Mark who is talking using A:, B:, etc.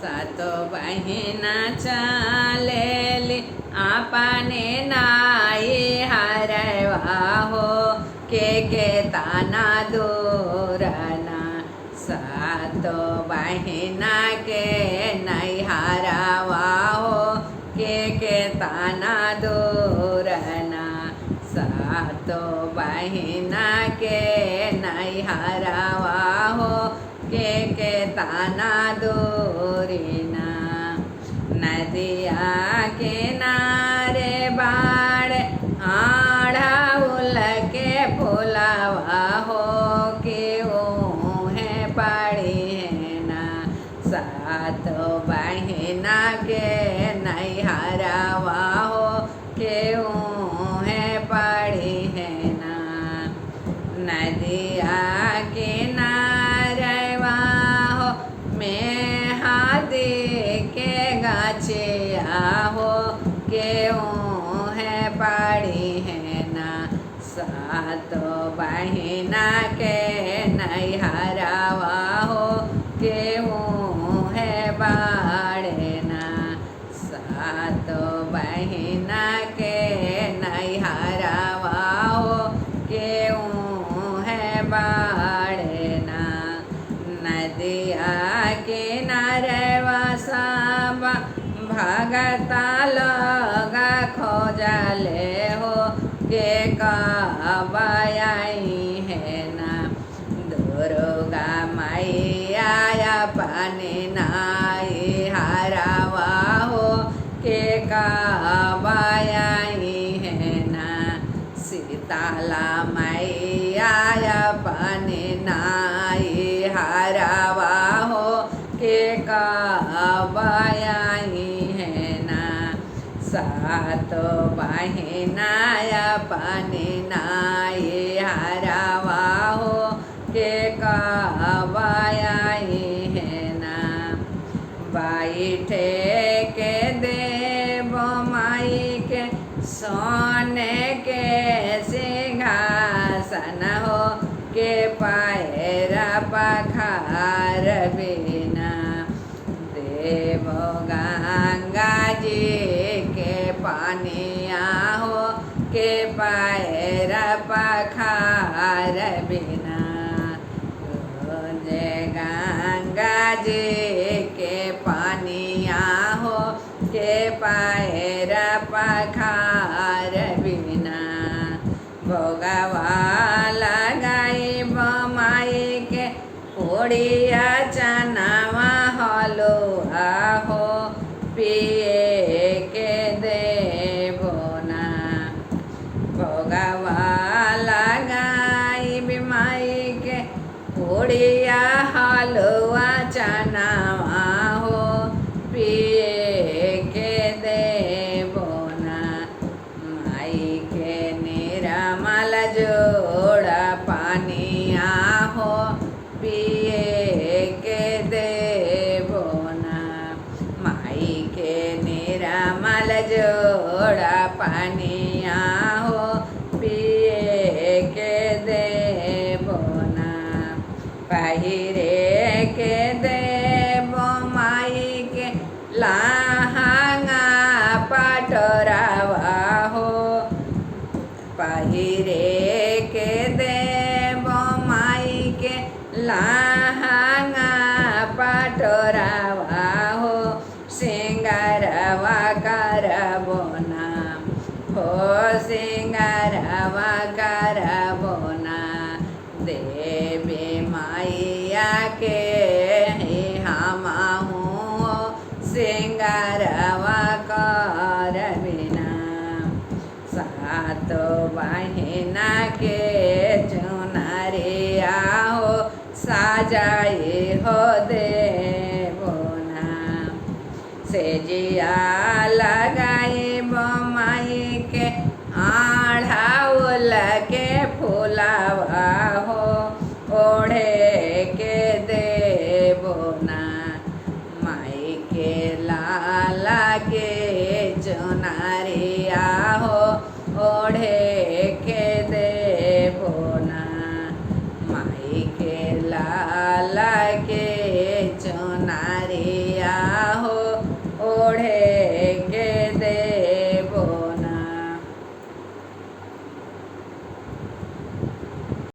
A: सातो बहिना चालेली आपने नाई हरवा हो के ताना दूरना। सातो बहिना के नहीं हरवा हो के ताना दूरना। सातो बहिना के नहीं हरवा हो के ताना दूरिना। नदिया किनारे बाड़ आढ़ा उल के फुलावा हो के है पड़ी है ना। सातो बहिना के नहीं हरवा हो के है पड़ी है ना। नदिया किनारे हो में हाथी के गाछिया हो के है पड़ी है ना। सातो बहिना के नहीं हरवा हो के है बाड़े ना। सातो बहिना के नहीं हरवा हो के है बाड़े ना। नदिया किनारवा सब भगता लोग खोजले हो के कब आई है ना। दुर्गा मैया अपने नाई हरवा हो के कब आई है ना। सीताला मैया अपने नाई हरवा हो के कब आई है ना। सातो बहिना अपने नाई हरवा हो के कब आई है ना। बैठे के देव माई के सोने के सिंहासन हो के पैरा पखार बिना। देव गंगा जी के पानिया हो के पैरा पखार बिना। जय गंगा जी के पानिया हो के पैरा पखार बिना। भोगवा लगाई माई के पूड़िया चनावा हलुआ हो पिए के देबो ना। भोगवा लगाई माई के पूड़िया हलुआ चनावा हो पिए के देबो ना। माई के निरमल जोड़ा पानिया हो पिए के देबो ना। माई के निरमल जोड़ा पानिया हो पिए के देबो ना। पहिरे के देबो माई के लहंगा पटोरावा हो। पहिरे के देबो माई के लहंगा पटोरावा हो सिंगारवा करबो ना हो सिंगारवा करबो ना। देवी मैया के हम हूँ सिंगारवा कर बिना। सातो बहिना के चुनरिया हो साजाई हो देबो ना। सेजिया लगा